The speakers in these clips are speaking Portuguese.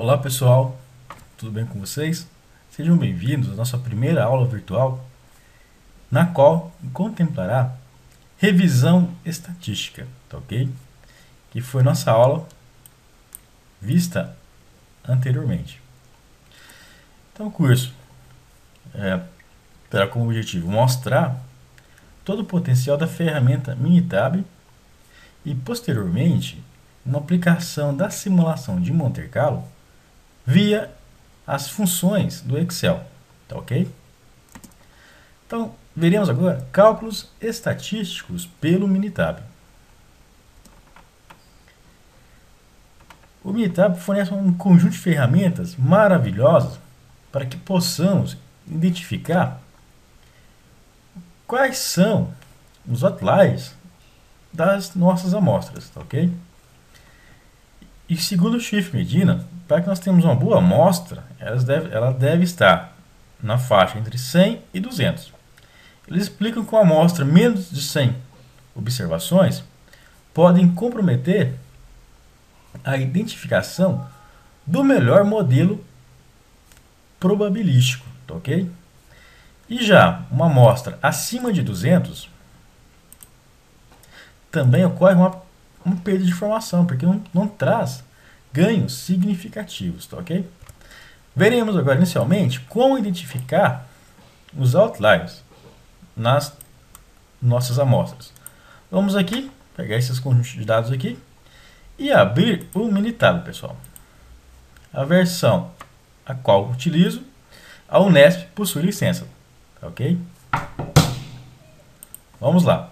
Olá pessoal, tudo bem com vocês? Sejam bem-vindos à nossa primeira aula virtual, na qual contemplará revisão estatística, tá ok? Que foi nossa aula vista anteriormente. Então o curso terá como objetivo mostrar todo o potencial da ferramenta Minitab e posteriormente uma aplicação da simulação de Monte Carlo via as funções do Excel, tá ok? Então, veremos agora cálculos estatísticos pelo Minitab. O Minitab fornece um conjunto de ferramentas maravilhosas para que possamos identificar quais são os outliers das nossas amostras, tá ok? E segundo o Schiff Medina, para que nós tenhamos uma boa amostra, ela deve estar na faixa entre 100 e 200. Eles explicam que uma amostra menos de 100 observações podem comprometer a identificação do melhor modelo probabilístico, tá ok? E já uma amostra acima de 200 também ocorre uma perda de informação, porque não traz ganhos significativos, tá ok? Veremos agora inicialmente como identificar os outliers nas nossas amostras. Vamos aqui pegar esses conjuntos de dados aqui e abrir o Minitab, pessoal. A versão a qual utilizo, a Unesp possui licença, tá ok? Vamos lá.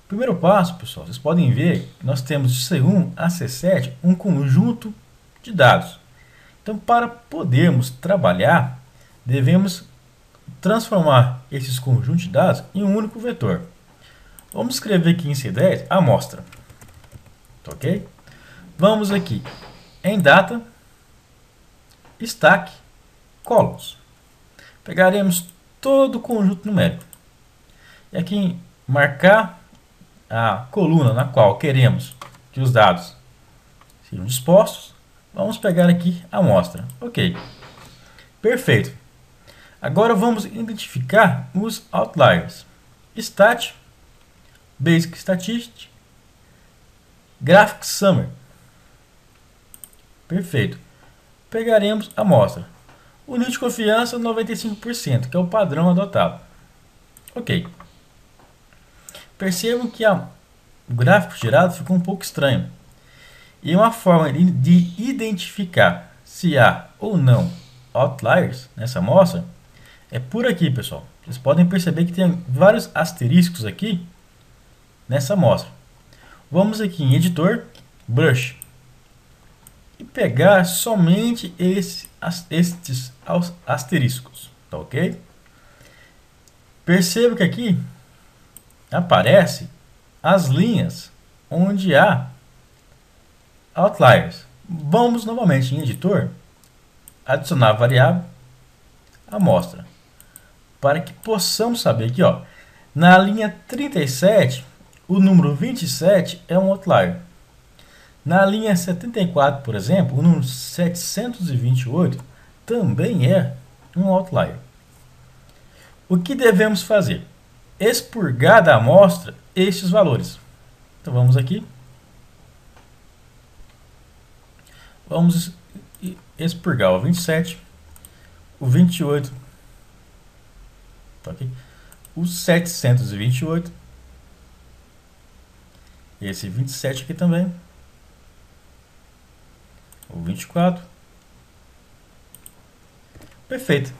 Primeiro passo, pessoal, vocês podem ver que nós temos de C1 a C7 um conjunto de dados. Então, para podermos trabalhar, devemos transformar esses conjuntos de dados em um único vetor. Vamos escrever aqui em C10 a amostra. Tá ok? Vamos aqui em data, stack, columns. Pegaremos todo o conjunto numérico. E aqui em marcar a coluna na qual queremos que os dados sejam dispostos, vamos pegar aqui a amostra. Ok. Perfeito. Agora vamos identificar os outliers. Stat, Basic Statistics, Graphic Summary. Perfeito. Pegaremos a amostra. O nível de confiança 95%, que é o padrão adotado. Ok. Percebo que o gráfico gerado ficou um pouco estranho. E uma forma de identificar se há ou não outliers nessa amostra é por aqui, pessoal. Vocês podem perceber que tem vários asteriscos aqui nessa amostra. Vamos aqui em editor, brush, e pegar somente estes asteriscos, tá ok? Perceba que aqui aparece as linhas onde há outliers. Vamos novamente em editor, adicionar variável, amostra, para que possamos saber aqui, ó, na linha 37, o número 27 é um outlier. Na linha 74, por exemplo, o número 728 também é um outlier. O que devemos fazer? Expurgar da amostra estes valores. Então vamos aqui. Vamos expurgar o 27, o 28, tá aqui, o 728, esse 27 aqui também, o 24. Perfeito.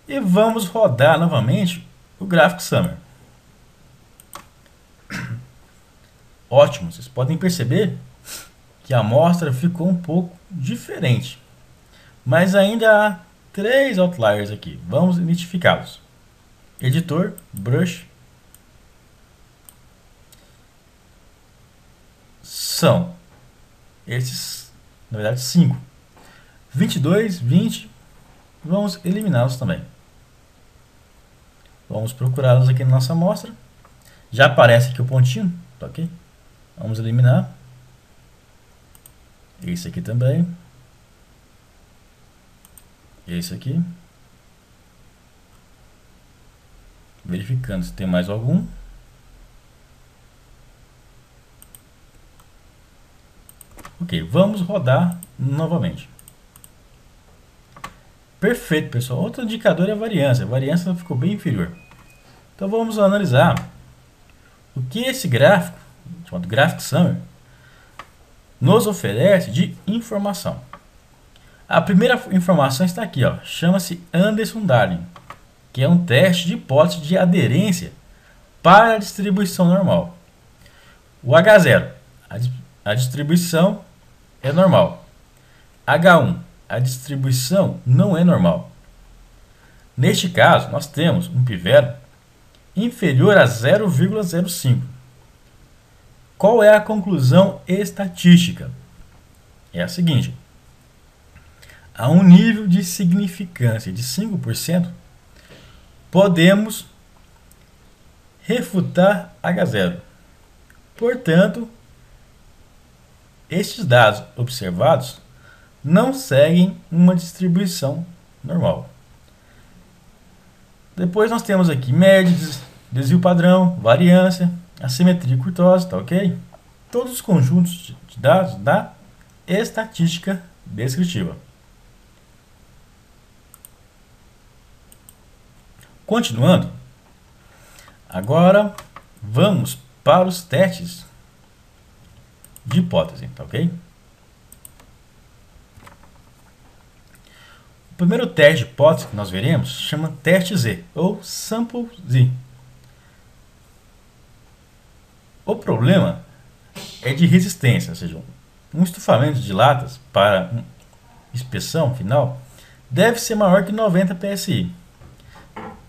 E vamos rodar novamente o Graphic Summary. Ótimo, vocês podem perceber que a amostra ficou um pouco diferente. Mas ainda há 3 outliers aqui. Vamos identificá-los. Editor, brush. São esses, na verdade, 5. 22, 20. Vamos eliminá-los também. Vamos procurá-los aqui na nossa amostra. Já aparece aqui o pontinho, tá ok? Vamos eliminar. Esse aqui também. Esse aqui. Verificando se tem mais algum. Ok, vamos rodar novamente. Perfeito, pessoal. Outro indicador é a variância. A variância ficou bem inferior. Então vamos analisar o que esse gráfico, chamado Graphic Summary, nos oferece de informação. A primeira informação está aqui, ó, chama-se Anderson-Darling, que é um teste de hipótese de aderência para a distribuição normal. O H0, a distribuição é normal. H1, a distribuição não é normal. Neste caso, nós temos um p-value inferior a 0,05. Qual é a conclusão estatística? É a seguinte: a um nível de significância de 5%, podemos refutar H0. Portanto, estes dados observados não seguem uma distribuição normal. Depois nós temos aqui média, desvio padrão, variância, assimetria e curtose, tá ok? Todos os conjuntos de dados da estatística descritiva. Continuando, agora vamos para os testes de hipótese, tá ok? O primeiro teste de hipótese que nós veremos chama teste Z, ou Sample Z. O problema é de resistência, ou seja, um estufamento de latas para inspeção final deve ser maior que 90 psi.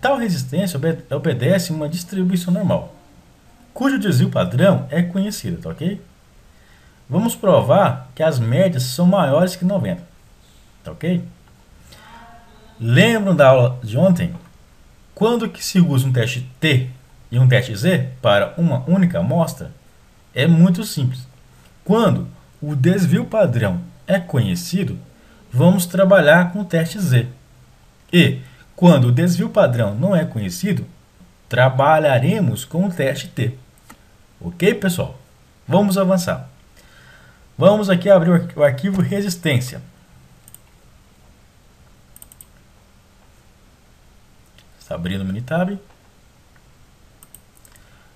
Tal resistência obedece uma distribuição normal, cujo desvio padrão é conhecido, tá ok? Vamos provar que as médias são maiores que 90, tá ok? Lembram da aula de ontem? Quando que se usa um teste T e um teste Z para uma única amostra? É muito simples. Quando o desvio padrão é conhecido, vamos trabalhar com o teste Z. E quando o desvio padrão não é conhecido, trabalharemos com o teste T. Ok, pessoal? Vamos avançar. Vamos aqui abrir o arquivo resistência. Está abrindo o Minitab.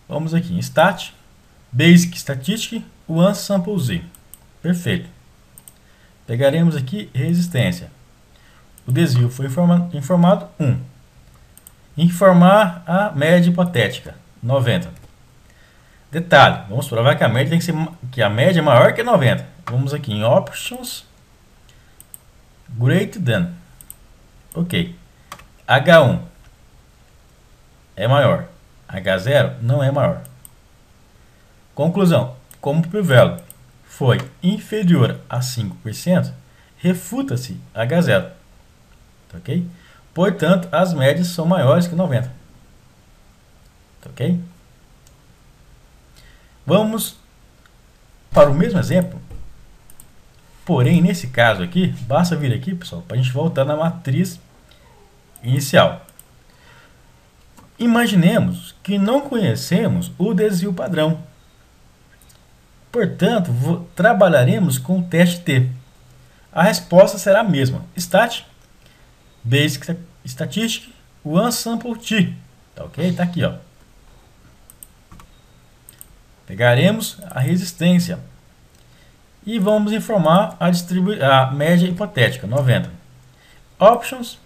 Vamos aqui em Stat, Basic Statistic, One Sample Z. Perfeito. Pegaremos aqui resistência. O desvio foi informado 1. Informar a média hipotética, 90. Detalhe, vamos provar que a média tem que ser a média é maior que 90. Vamos aqui em Options, Greater than. Ok. H1 é maior. H0 não é maior. Conclusão: como o p-value foi inferior a 5%, refuta-se H0. Ok? Portanto, as médias são maiores que 90. Ok? Vamos para o mesmo exemplo. Porém, nesse caso aqui, basta vir aqui, pessoal, para a gente voltar na matriz inicial. Imaginemos que não conhecemos o desvio padrão. Portanto, trabalharemos com o teste T. A resposta será a mesma. Stat, Basic Statistic, One Sample T. Tá ok? Tá aqui, ó. Pegaremos a resistência e vamos informar a média hipotética, 90. Options,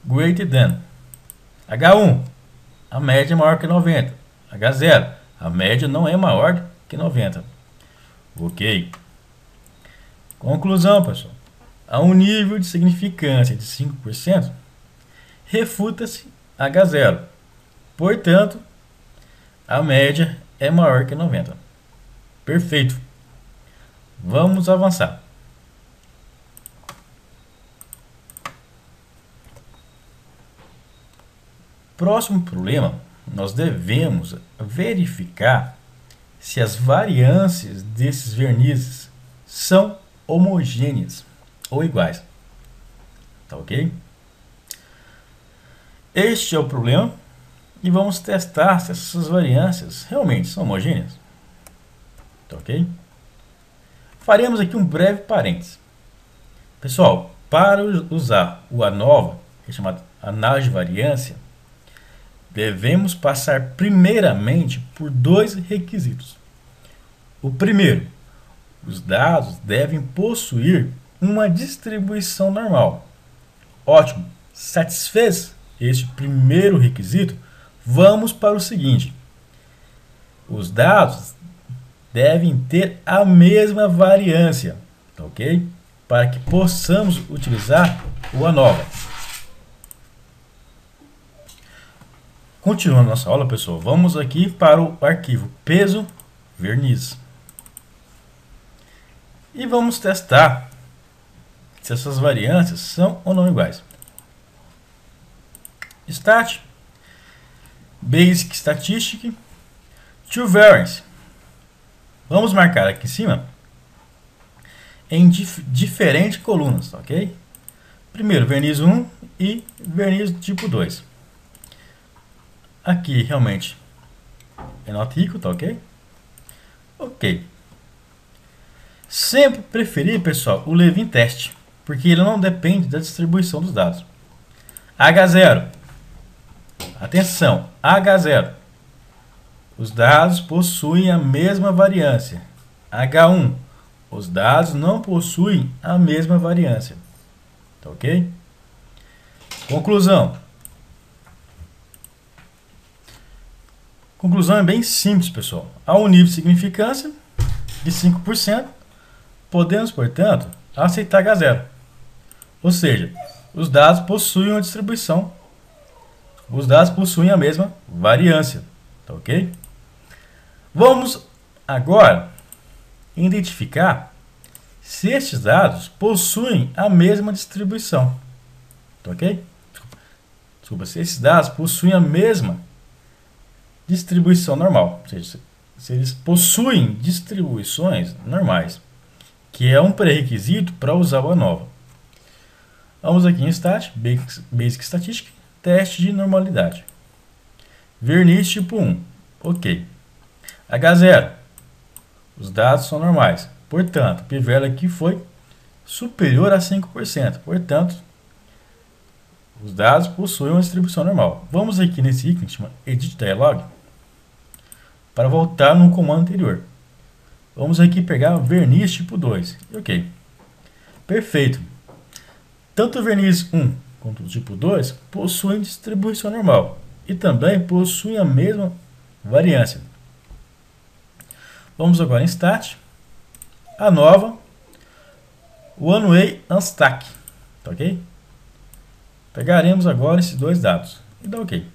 Greater than. H1, a média é maior que 90. H0, a média não é maior que 90. Ok. Conclusão, pessoal. A um nível de significância de 5%, refuta-se H0. Portanto, a média é maior que 90. Perfeito. Vamos avançar. Próximo problema, nós devemos verificar se as variâncias desses vernizes são homogêneas ou iguais. Tá ok? Este é o problema e vamos testar se essas variâncias realmente são homogêneas. Tá ok? Faremos aqui um breve parênteses. Pessoal, para usar o ANOVA, que é chamado análise de variância, devemos passar primeiramente por dois requisitos. O primeiro, os dados devem possuir uma distribuição normal. Ótimo, satisfez este primeiro requisito, vamos para o seguinte. Os dados devem ter a mesma variância, tá ok? Para que possamos utilizar o ANOVA. Continuando nossa aula, pessoal, vamos aqui para o arquivo peso verniz. E vamos testar se essas variâncias são ou não iguais. Stat, Basic Statistic, to Variance. Vamos marcar aqui em cima em diferentes colunas, ok? Primeiro, verniz 1 e verniz tipo 2. Aqui realmente é not equal, tá ok? Ok. Sempre preferir, pessoal, o Levin teste, porque ele não depende da distribuição dos dados. H0. Atenção, H0. Os dados possuem a mesma variância. H1. Os dados não possuem a mesma variância. Tá ok? Conclusão. Conclusão é bem simples, pessoal. Há um nível de significância de 5%. Podemos, portanto, aceitar H0. Ou seja, os dados possuem uma distribuição. Os dados possuem a mesma variância. Tá ok? Vamos agora identificar se estes dados possuem a mesma distribuição. Tá ok? Desculpa, se esses dados possuem a mesma distribuição normal. Ou seja, se eles possuem distribuições normais, que é um pré-requisito para usar o ANOVA. Vamos aqui em Stat, Basic Statistic, teste de normalidade. Verniz tipo 1. Ok. H0. Os dados são normais. Portanto, o p-value aqui foi superior a 5%. Portanto, os dados possuem uma distribuição normal. Vamos aqui nesse ícone que chama Edit Dialog para voltar no comando anterior. Vamos aqui pegar verniz tipo 2. Ok. Perfeito. Tanto o verniz 1 quanto o tipo 2 possuem distribuição normal e também possuem a mesma variância. Vamos agora em Stat, ANOVA, One Way Unstack. Tá ok? Pegaremos agora esses dois dados e dá ok.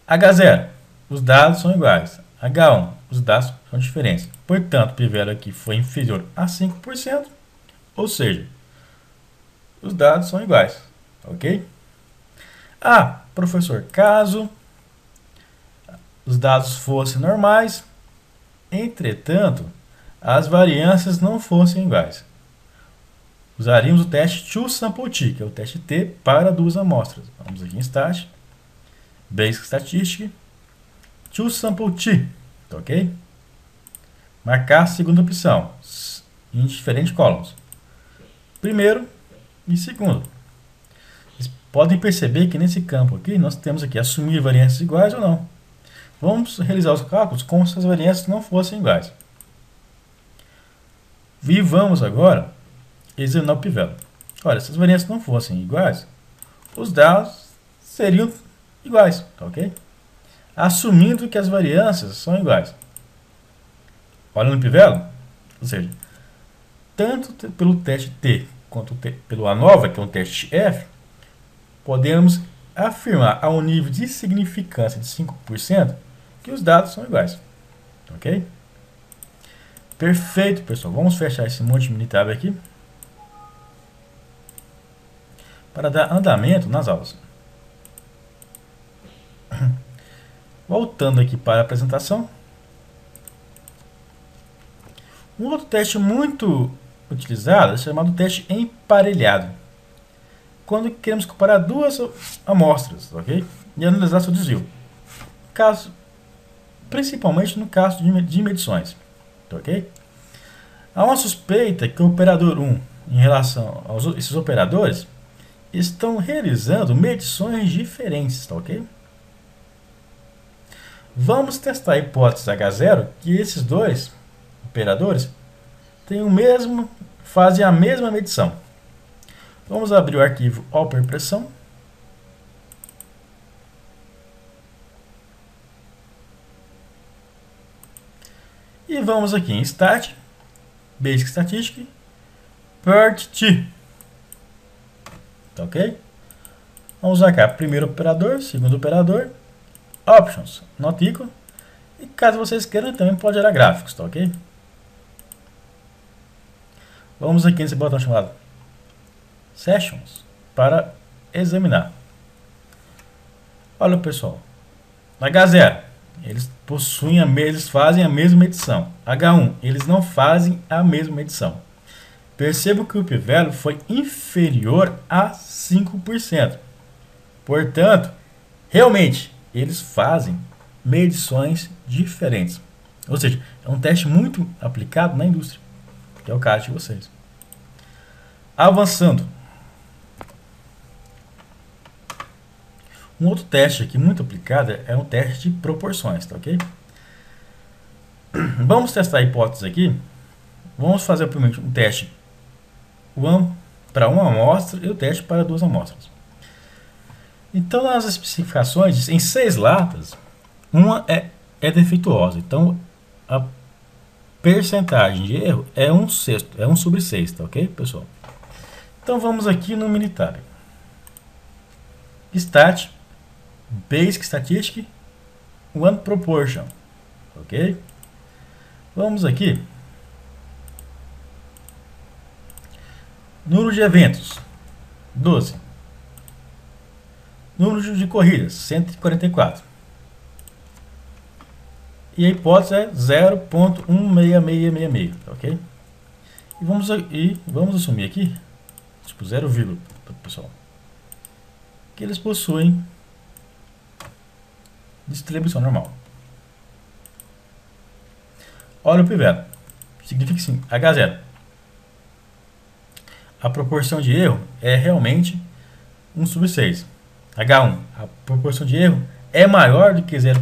H0, os dados são iguais. H1, os dados são diferentes. Portanto, o p-value aqui foi inferior a 5%, ou seja, os dados são iguais. Ok? Ah, professor, caso os dados fossem normais, entretanto, as variâncias não fossem iguais, usaríamos o teste TwoSampleT, que é o teste T para duas amostras. Vamos aqui em Stat, Basic Statistic, TwoSampleT, tá ok? Marcar a segunda opção em diferentes columns. Primeiro e segundo. Vocês podem perceber que nesse campo aqui nós temos aqui assumir variâncias iguais ou não. Vamos realizar os cálculos como se as variâncias não fossem iguais. E vamos agora examinar o p-value. Olha, se as variâncias não fossem iguais, os dados seriam iguais, tá ok? Assumindo que as variâncias são iguais. Olha no p-value, ou seja, tanto pelo teste T quanto pelo ANOVA, que é um teste F, podemos afirmar a um nível de significância de 5% que os dados são iguais. Ok? Perfeito, pessoal. Vamos fechar esse monte de mini-tab aqui para dar andamento nas aulas. Voltando aqui para a apresentação. Um outro teste muito utilizado é chamado teste emparelhado, quando queremos comparar duas amostras, ok? E analisar seu desvio. Caso, principalmente no caso de medições, ok? Há uma suspeita que o operador 1, em relação a esses operadores, estão realizando medições diferentes, tá ok? Vamos testar a hipótese H0 que esses dois operadores fazem a mesma medição. Vamos abrir o arquivo OPERPressão. E vamos aqui em Stat, Basic Statistic, PERT-T. Tá ok? Vamos usar cá primeiro operador, segundo operador, Options, Not Equal. E caso vocês queiram, também pode gerar gráficos, tá ok? Vamos aqui nesse botão chamado Sessions para examinar. Olha pessoal, H0 eles fazem a mesma medição. H1 eles não fazem a mesma medição. Percebo que o p-value foi inferior a 5%. Portanto, realmente eles fazem medições diferentes. Ou seja, é um teste muito aplicado na indústria, que é o caso de vocês. Avançando. Um outro teste aqui muito aplicado é um teste de proporções, tá ok? Vamos testar a hipótese aqui. Vamos fazer primeiro um teste para uma amostra e o teste para duas amostras. Então, nas especificações, em 6 latas, uma é defeituosa. Então, a percentagem de erro é 1/6, é 1/6, tá ok, pessoal? Então, vamos aqui no Minitab. Stat, Basic Statistic, One Proportion, ok? Vamos aqui. Número de eventos, 12. Número de corridas, 144. E a hipótese é 0.16666, ok? E vamos assumir aqui, tipo 0, pessoal, que eles possuem distribuição normal. Olha o p-value, significa que sim, H0. A proporção de erro é realmente 1/6. H1, a proporção de erro é maior do que 0.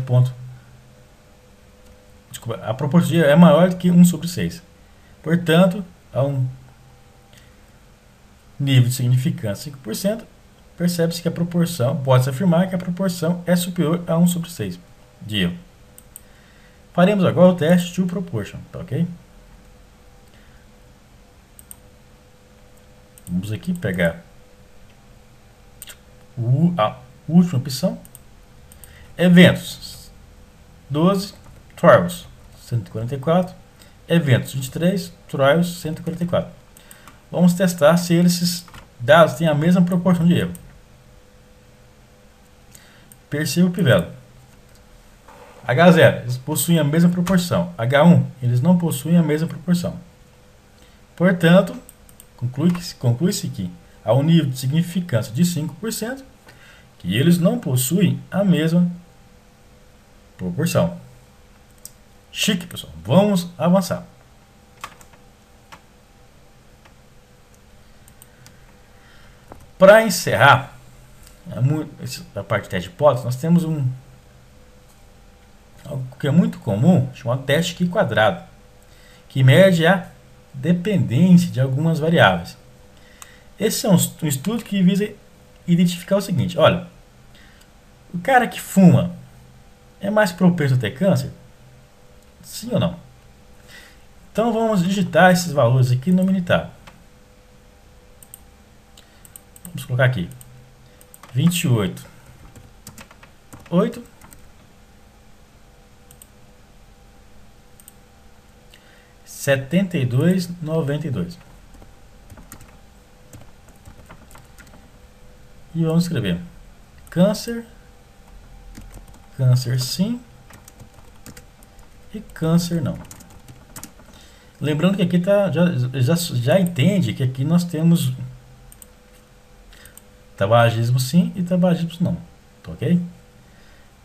Desculpa, a proporção de erro é maior do que 1/6. Portanto, a um nível de significância 5%, percebe-se que a proporção, pode-se afirmar que a proporção é superior a 1/6 de erro. Faremos agora o teste to proportion, tá ok? Vamos aqui pegar a última opção. Eventos 12, trials 144, eventos 23, trials 144. Vamos testar se esses dados têm a mesma proporção de erro. Perceba o p-value. H0, eles possuem a mesma proporção. H1, eles não possuem a mesma proporção. Portanto, conclui-se que, ao nível de significância de 5%, que eles não possuem a mesma proporção. Chique, pessoal. Vamos avançar. Para encerrar a parte de teste de hipótese, nós temos algo que é muito comum, chamado teste Q quadrado, que mede a dependência de algumas variáveis. Esse é um estudo que visa identificar o seguinte: olha, o cara que fuma é mais propenso a ter câncer? Sim ou não? Então vamos digitar esses valores aqui no Minitab. Vamos colocar aqui 28,8 72,92 e vamos escrever câncer, câncer sim e câncer não. Lembrando que aqui tá, já entende que aqui nós temos tabagismo sim e tabagismo não. Tá ok?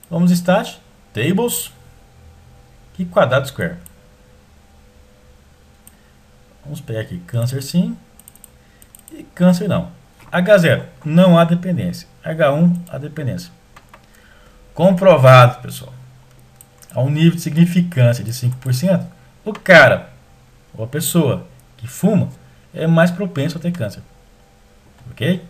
Vamos stat, tables e quadrado square. Vamos pegar aqui câncer sim e câncer não. H0, não há dependência. H1, há dependência. Comprovado, pessoal. A um nível de significância de 5%, o cara ou a pessoa que fuma é mais propenso a ter câncer. Ok?